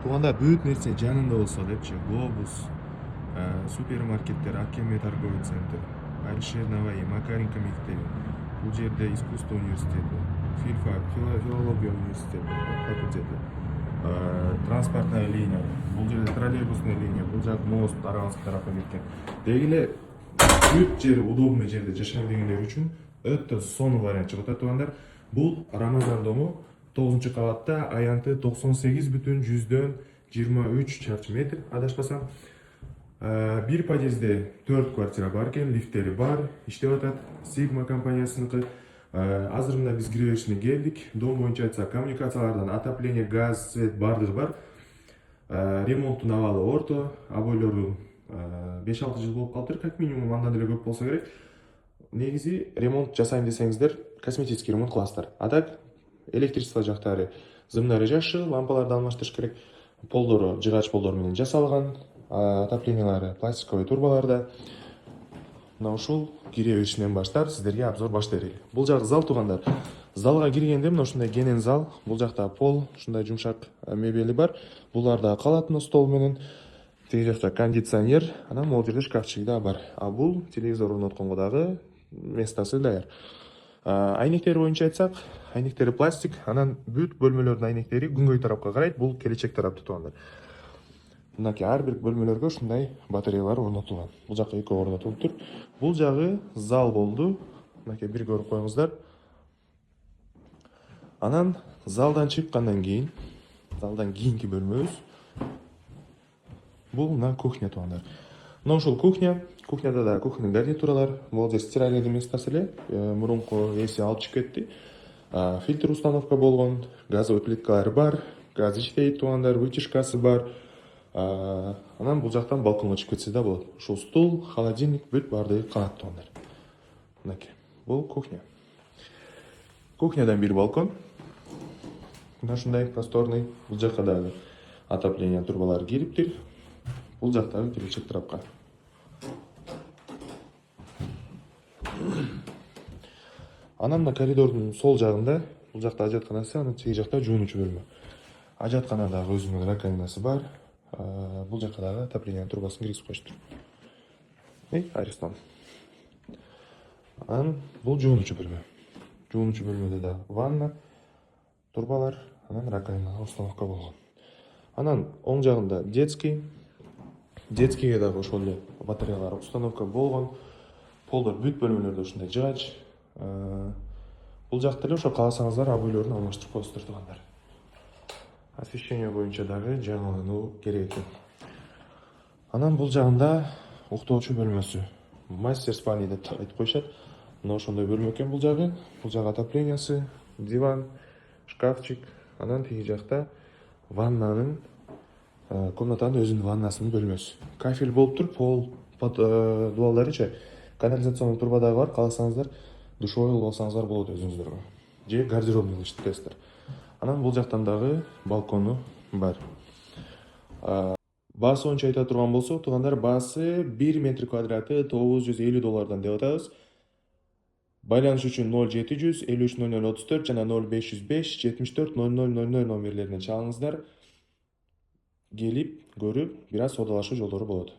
Тууганда бүт нерсе жанында болсо депчи. Глобус, супермаркеттер, Акеме торговый центр, Алишер Наваи, Макаренко мектеби, бул жерде искусство университети, филфак, филология университети, факультети, транспортная линия, бул жерде троллейбусная линия, бул жак мост Аралск тарапка кеткен. Деги эле бүт жер удобный жерде жашайм дегендер үчүн өтө сонун вариант чыгып атат туугандар. Бул Рамазан дому 9 кабатта, аянты 98,23 чарчы метр, адашпасам. Бир подъездде 4 квартира бар экен, лифттери бар, иштеп атат. Sigma компаниясыныкы. Азыр мына биз кире беришине келдик. Дом боюнча айтсак, коммуникациялардан отопление, газ, свет бардыгы бар. Ремонттун абалы орто, абойлордун 5-6 жыл болуп калыптыр, как минимум, андан деле көп болсо керек. Негизи ремонт жасайм десеңиздер, косметический ремонт кыласыздар. А так электричество жактары зымнары жакшы, лампаларды алмаштырыш керек. Полдору жыгач полдор менен жасалган, отоплениялары пластиковый турбаларда. Мына ушул кире беришинен баштап сиздерге обзор баштай элек. Бул жак зал туугандар. Залга киргенде мына ушундай кенен зал, бул жакта пол, ушундай жумшак мебели бар. Буларда калат мына стол менен. Тиги жакта кондиционер, анан могул жерде шкафчик да бар. А бул телевизор орнотконго дагы местасы даяр. Айнектери боюнча айтсак, айнектери пластик, анан бүт бөлмөлөрдүн айнектери күнгөй тарапка карайт, бул келечек тарапты туугандар. Мынакей ар бир бөлмөлөргө ушундай батареялар орнотулган. Бул жакка экөө орнотулуптур. Бул жагы зал болду. Мынакей бир көрүп коюңуздар. Анан залдан чыккандан кийин, залдан кийинки бөлмөбүз бул мына кухня туугандар. Мына ушул кухня. Кухняда да кухонный гарнитуралар, могул жер стиральный местасы эле, мурунку эси алып чыгып кетти. Фильтр установка болгон, газовый плиткалар бар, газ иштейт туугандар, вытяжкасы бар. Анан бул жактан балконго чыгып кетсе да болот. Ушул стул, холодильник бүт баардыгы канат туугандар. Мынакей, бул кухня. Кухнядан бир балкон. Мына ушундай просторный. Бул жакка дагы отопление турбалары кириптир. Бул жактагы келечек тарапка. Анан мына коридордун сол жагында, бул жакта ажатканасы, анан тиги жакта жуунуучу бөлмө. Ажатканадагы өзүнүн раковинасы бар. Бул жакка дагы отопление турбасын киргизип коюштур. Аристон. Анан бул жуунуучу бөлмө. Жуунуучу бөлмөдө да ванна, турбалар, анан раковина установка болгон. Анан оң жагында детский. Детскийге дагы ошол эле батареялар установка болгон. Полдор бүт бөлмөлөрдө ушундай жыгач. Бул жакта эле ошо кааласаңыздар абойлорун алмаштырып коесуздар туугандар. Освещение боюнча дагы жаңылануу керек экен. Анан бул жагында уктоочу бөлмөсү. Мастер спальня деп айтып коюшат. Мына ошондой бөлмө экен бул жагы. Бул жагы отоплениясы, диван, шкафчик. Анан тиги жакта ваннанын, комнатанын өзүнүн ваннасынын бөлмөсү. Кафель болуптур, пол дуалдарычы. Канализационный турба дагы бар, кааласаңыздар душевой алсаңыздар болот өзүңүздөргө. Же гардеробный иштетесиздер. Анан бул жактан дагы балкону бар. Баасы боюнча айта турган болсок, туугандар, баасы 1 метр квадраты $950 деп атабыз. Байланыш үчүн 0700 53 00 34 жана 0505 74 00 00 номерлерине чалыңыздар. Келип, көрүп, бир аз саудалашуу жолдору болот.